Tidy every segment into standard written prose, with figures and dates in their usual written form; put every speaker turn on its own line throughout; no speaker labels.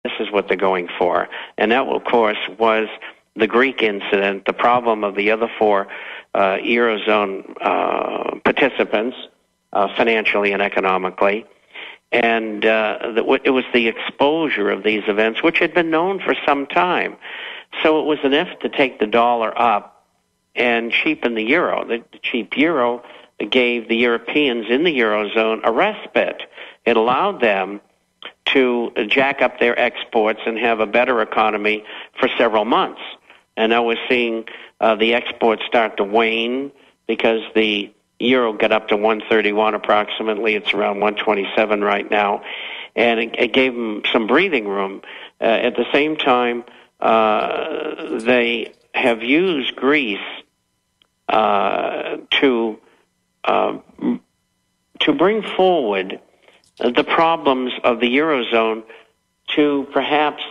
This is what they're going for. And that, of course, was the Greek incident, the problem of the other four Eurozone participants, financially and economically. And it was the exposure of these events, which had been known for some time. So it was an effort to take the dollar up and cheapen the euro. The cheap euro gave the Europeans in the Eurozone a respite. It allowed them to jack up their exports and have a better economy for several months. And now we're seeing the exports start to wane because the euro got up to 131 approximately. It's around 127 right now. And it gave them some breathing room. At the same time, they have used Greece to bring forward the problems of the Eurozone to perhaps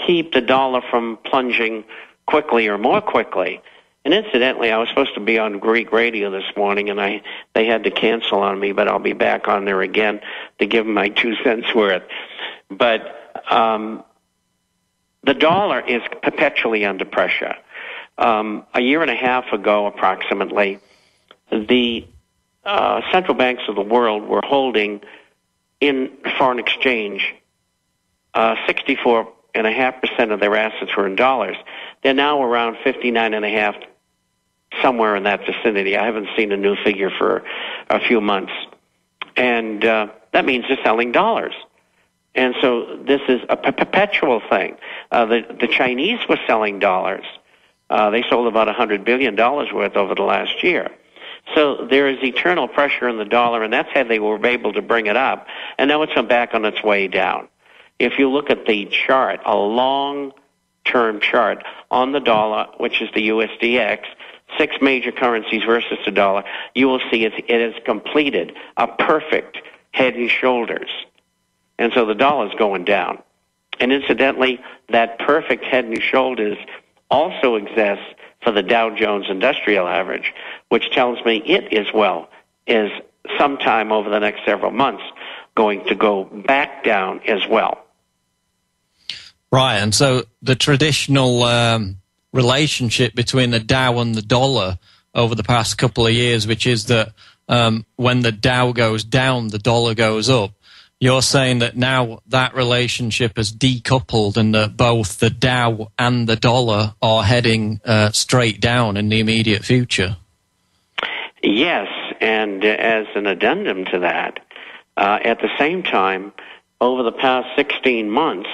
keep the dollar from plunging quickly or more quickly. And incidentally, I was supposed to be on Greek radio this morning, and they had to cancel on me, but I'll be back on there again to give them my 2 cents worth. But the dollar is perpetually under pressure. A year and a half ago, approximately, the central banks of the world were holding in foreign exchange 64.5% of their assets were in dollars. They're now around 59.5%, somewhere in that vicinity. I haven't seen a new figure for a few months. And that means they're selling dollars. And so this is a perpetual thing. The Chinese were selling dollars. They sold about $100 billion worth over the last year. So there is eternal pressure on the dollar, and that's how they were able to bring it up. And now it's back on its way down. If you look at the chart, a long-term chart on the dollar, which is the USDX, 6 major currencies versus the dollar, you will see it has completed a perfect head and shoulders. And so the dollar's going down. And incidentally, that perfect head and shoulders also exists for the Dow Jones Industrial Average, which tells me it as well is sometime over the next several months going to go back down as well.
Right, and so the traditional relationship between the Dow and the dollar over the past couple of years, which is that when the Dow goes down, the dollar goes up. You're saying that now that relationship has decoupled and that both the Dow and the dollar are heading straight down in the immediate future?
Yes, and as an addendum to that, at the same time, over the past 16 months,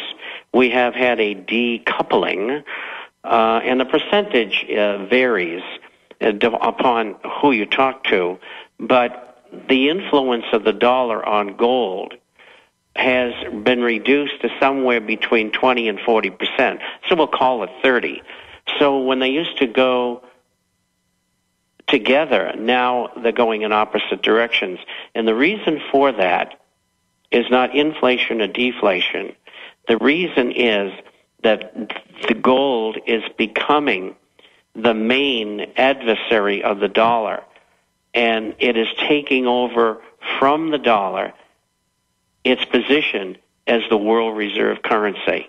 we have had a decoupling, and the percentage varies upon who you talk to, but the influence of the dollar on gold has been reduced to somewhere between 20 and 40%. So we'll call it 30. So when they used to go together, now they're going in opposite directions. And the reason for that is not inflation or deflation. The reason is that the gold is becoming the main adversary of the dollar, and it is taking over from the dollar its position as the world reserve currency.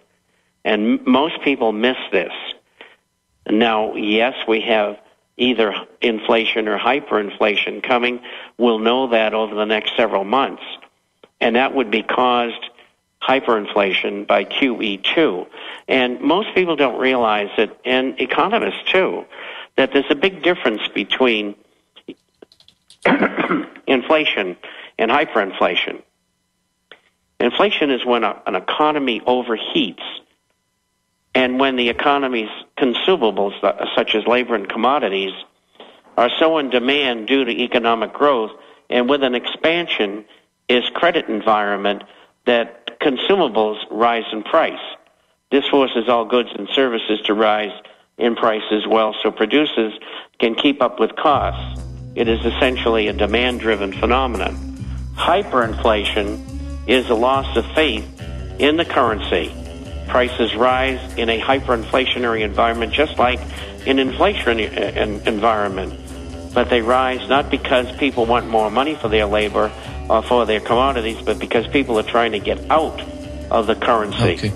And most people miss this. Now, yes, we have either inflation or hyperinflation coming. We'll know that over the next several months. And that would be caused, hyperinflation, by QE2. And most people don't realize it, and economists too, that there's a big difference between inflation and hyperinflation. Inflation is when an economy overheats, and when the economy's consumables, such as labor and commodities, are so in demand due to economic growth, and with an expansion is credit environment, that consumables rise in price. This forces all goods and services to rise in price as well, so producers can keep up with costs. It is essentially a demand-driven phenomenon. Hyperinflation is a loss of faith in the currency. Prices rise in a hyperinflationary environment just like in an inflationary environment. But they rise not because people want more money for their labor or for their commodities, but because people are trying to get out of the currency.
Okay.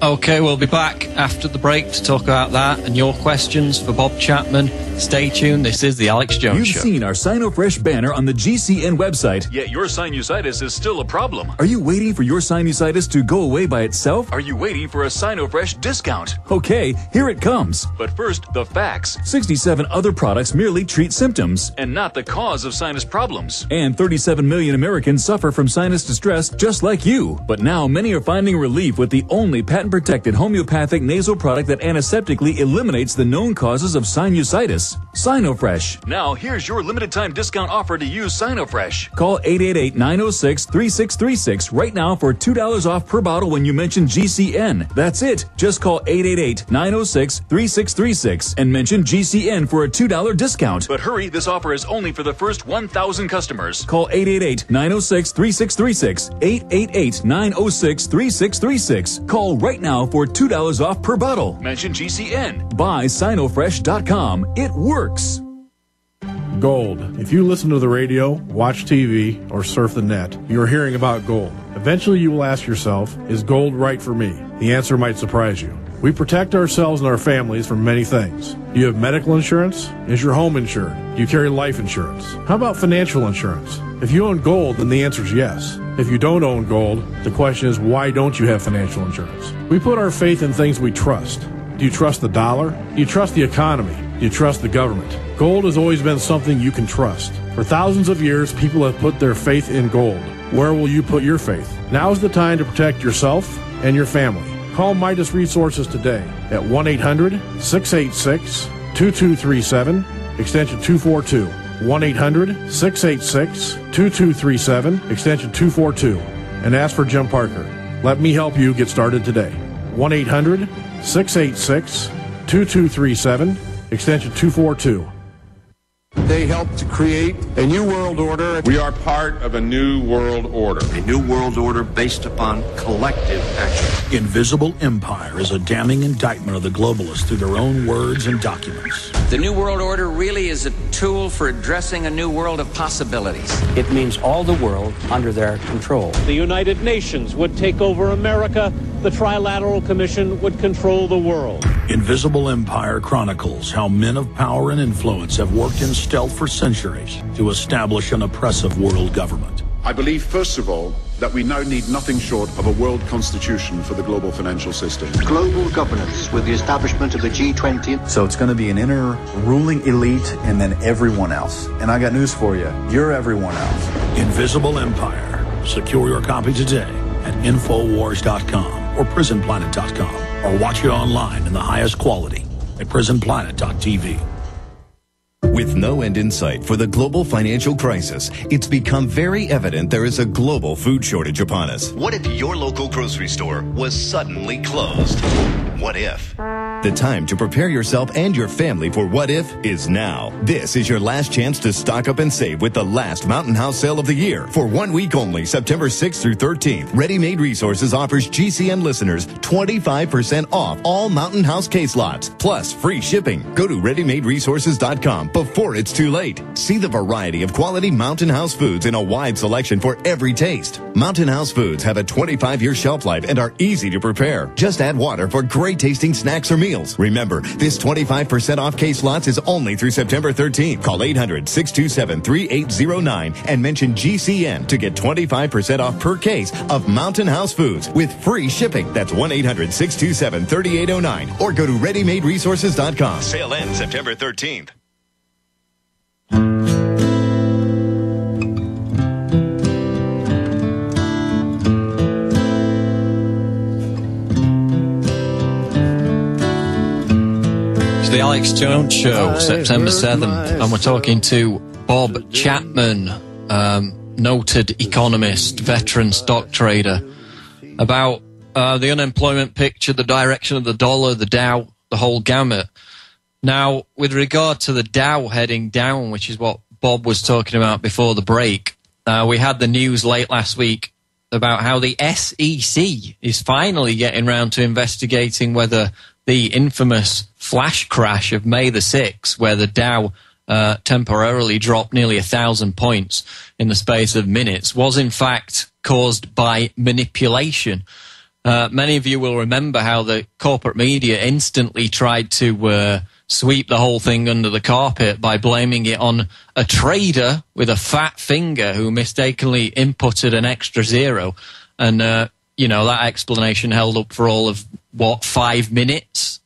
Okay, we'll be back after the break to talk about that and your questions for Bob Chapman. Stay tuned. This is the Alex Jones Show.
You've seen our SinoFresh banner on the GCN website.
Yet your sinusitis is still a problem.
Are you waiting for your sinusitis to go away by itself?
Are you waiting for a SinoFresh discount?
Okay, here it comes.
But first, the facts.
67 other products merely treat symptoms.
And not the cause of sinus problems.
And 37 million Americans suffer from sinus distress just like you. But now many are finding relief with the only patent-protected homeopathic nasal product that antiseptically eliminates the known causes of sinusitis. SinoFresh.
Now, here's your limited-time discount offer to use SinoFresh.
Call 888-906-3636 right now for $2 off per bottle when you mention GCN. That's it. Just call 888-906-3636 and mention GCN for a $2 discount.
But hurry, this offer is only for the first 1,000 customers.
Call 888-906-3636. 888-906-3636. Call right now for $2 off per bottle.
Mention GCN.
Buy SinoFresh.com. It works.
Gold. If you listen to the radio, watch TV, or surf the net, you're hearing about gold. Eventually you will ask yourself, is gold right for me? The answer might surprise you. We protect ourselves and our families from many things. Do you have medical insurance? Is your home insured? Do you carry life insurance? How about financial insurance? If you own gold, then the answer is yes. If you don't own gold, the question is, why don't you have financial insurance? We put our faith in things we trust. Do you trust the dollar? Do you trust the economy? Do you trust the government? Gold has always been something you can trust. For thousands of years, people have put their faith in gold. Where will you put your faith? Now is the time to protect yourself and your family. Call Midas Resources today at 1-800-686-2237, extension 242. 1-800-686-2237, extension 242, and ask for Jim Parker. Let me help you get started today. 1-800-686-2237, extension 242.
They helped to create a new world order.
We are part of a new world order.
A new world order based upon collective action.
Invisible Empire is a damning indictment of the globalists through their own words and documents.
The New World Order really is a tool for addressing a new world of possibilities.
It means all the world under their control.
The United Nations would take over America. The Trilateral Commission would control the world.
Invisible Empire chronicles how men of power and influence have worked in stealth for centuries to establish an oppressive world government.
I believe, first of all, that we now need nothing short of a world constitution for the global financial system.
Global governance with the establishment of the G20.
So it's going to be an inner ruling elite and then everyone else. And I got news for you. You're everyone else.
Invisible Empire. Secure your copy today at Infowars.com or PrisonPlanet.com, or watch it online in the highest quality at PrisonPlanet.tv.
With no end in sight for the global financial crisis, it's become very evident there is a global food shortage upon us.
What if your local grocery store was suddenly closed? What if?
The time to prepare yourself and your family for what if is now. This is your last chance to stock up and save with the last Mountain House sale of the year. For 1 week only, September 6th through 13th, Ready Made Resources offers GCN listeners 25% off all Mountain House case lots, plus free shipping. Go to ReadyMadeResources.com before it's too late. See the variety of quality Mountain House foods in a wide selection for every taste. Mountain House foods have a 25-year shelf life and are easy to prepare. Just add water for great tasting snacks or meals. Remember, this 25% off case lots is only through September 13th. Call 800-627-3809 and mention GCN to get 25% off per case of Mountain House foods with free shipping. That's 1-800-627-3809 or go to ReadyMadeResources.com.
Sale ends September 13th.
The Alex Jones Show, September 7th, and we're talking to Bob Chapman, noted economist, veteran stock trader, about the unemployment picture, the direction of the dollar, the Dow, the whole gamut. Now, with regard to the Dow heading down, which is what Bob was talking about before the break, we had the news late last week about how the SEC is finally getting round to investigating whether the infamous flash crash of May the 6th, where the Dow temporarily dropped nearly 1,000 points in the space of minutes, was in fact caused by manipulation. Many of you will remember how the corporate media instantly tried to sweep the whole thing under the carpet by blaming it on a trader with a fat finger who mistakenly inputted an extra zero. And, that explanation held up for all of, 5 minutes?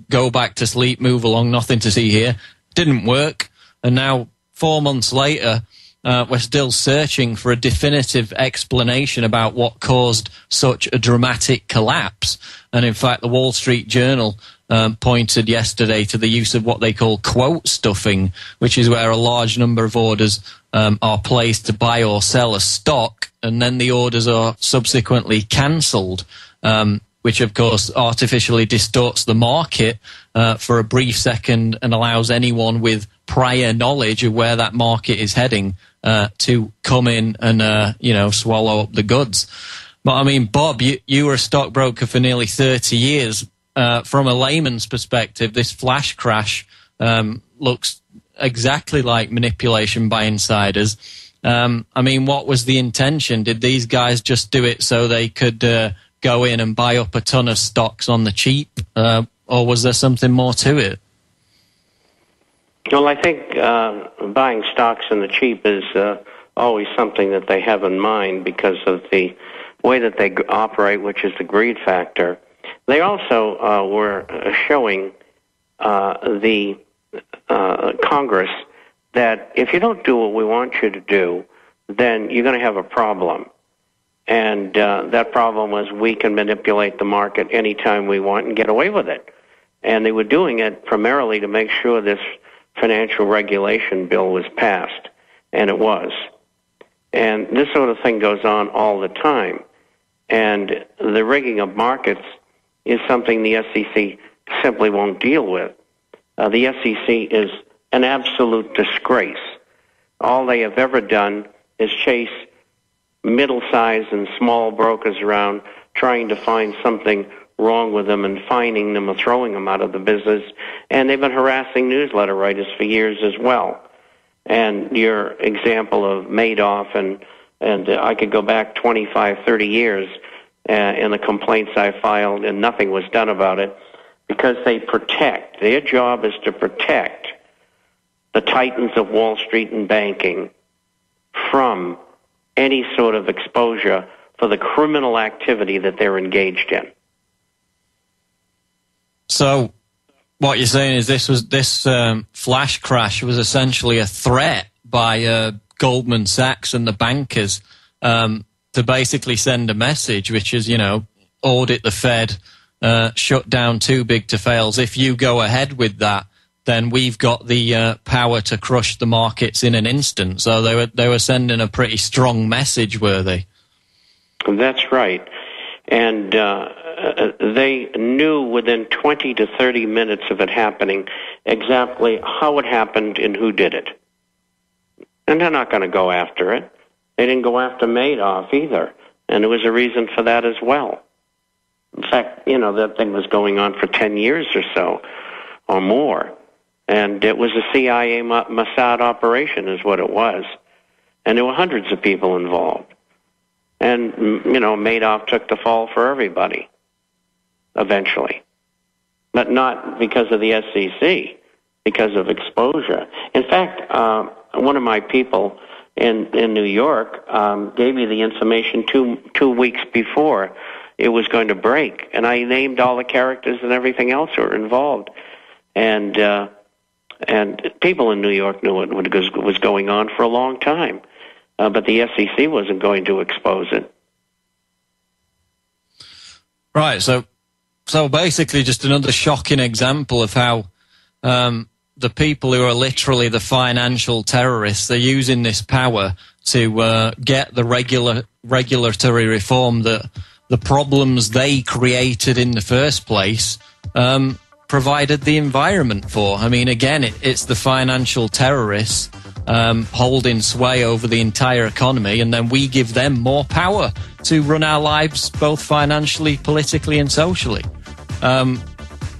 Go back to sleep, move along, nothing to see here. Didn't work. And now, 4 months later, we're still searching for a definitive explanation about what caused such a dramatic collapse. And in fact, the Wall Street Journal pointed yesterday to the use of what they call quote stuffing, which is where a large number of orders are placed to buy or sell a stock, and then the orders are subsequently cancelled, which of course artificially distorts the market for a brief second and allows anyone with prior knowledge of where that market is heading to come in and swallow up the goods. But I mean, Bob, you were a stockbroker for nearly 30 years. From a layman's perspective, this flash crash looks exactly like manipulation by insiders. I mean, what was the intention? Did these guys just do it so they could go in and buy up a ton of stocks on the cheap, or was there something more to it?
Well, I think buying stocks on the cheap is always something that they have in mind because of the way that they operate, which is the greed factor. They also were showing the Congress that if you don't do what we want you to do, then you're going to have a problem. And that problem was we can manipulate the market anytime we want and get away with it. And they were doing it primarily to make sure this financial regulation bill was passed, and it was. And this sort of thing goes on all the time. And the rigging of markets is something the SEC simply won't deal with. The SEC is an absolute disgrace. All they have ever done is chase middle-sized and small brokers around trying to find something wrong with them and fining them or throwing them out of the business. And they've been harassing newsletter writers for years as well. And your example of Madoff, and I could go back 25, 30 years in the complaints I filed, and nothing was done about it because they protect. Their job is to protect the titans of Wall Street and banking from any sort of exposure for the criminal activity that they're engaged in.
So what you're saying is this flash crash was essentially a threat by Goldman Sachs and the bankers to basically send a message, which is, audit the Fed, shut down too big to fail. If you go ahead with that, then we've got the power to crush the markets in an instant. So they were sending a pretty strong message, were they?
That's right. And they knew within 20 to 30 minutes of it happening exactly how it happened and who did it. And they're not going to go after it. They didn't go after Madoff either. And there was a reason for that as well. In fact, that thing was going on for 10 years or so, or more. And it was a CIA Mossad operation is what it was. And there were hundreds of people involved. And, Madoff took the fall for everybody, eventually. But not because of the SEC, because of exposure. In fact, one of my people in New York gave me the information two weeks before it was going to break. And I named all the characters and everything else who were involved. And people in New York knew what was going on for a long time. But the SEC wasn't going to expose it.
Right, so basically just another shocking example of how the people who are literally the financial terrorists are using this power to get the regulatory reform that the problems they created in the first place provided the environment for. I mean, again, it's the financial terrorists holding sway over the entire economy, and then we give them more power to run our lives both financially, politically and socially.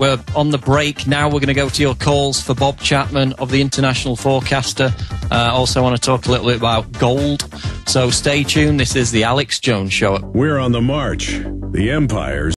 We're on the break now. We're going to go to your calls for Bob Chapman of the International Forecaster. Also want to talk a little bit about gold. So stay tuned. This is the Alex Jones Show.
We're on the march. The Empire's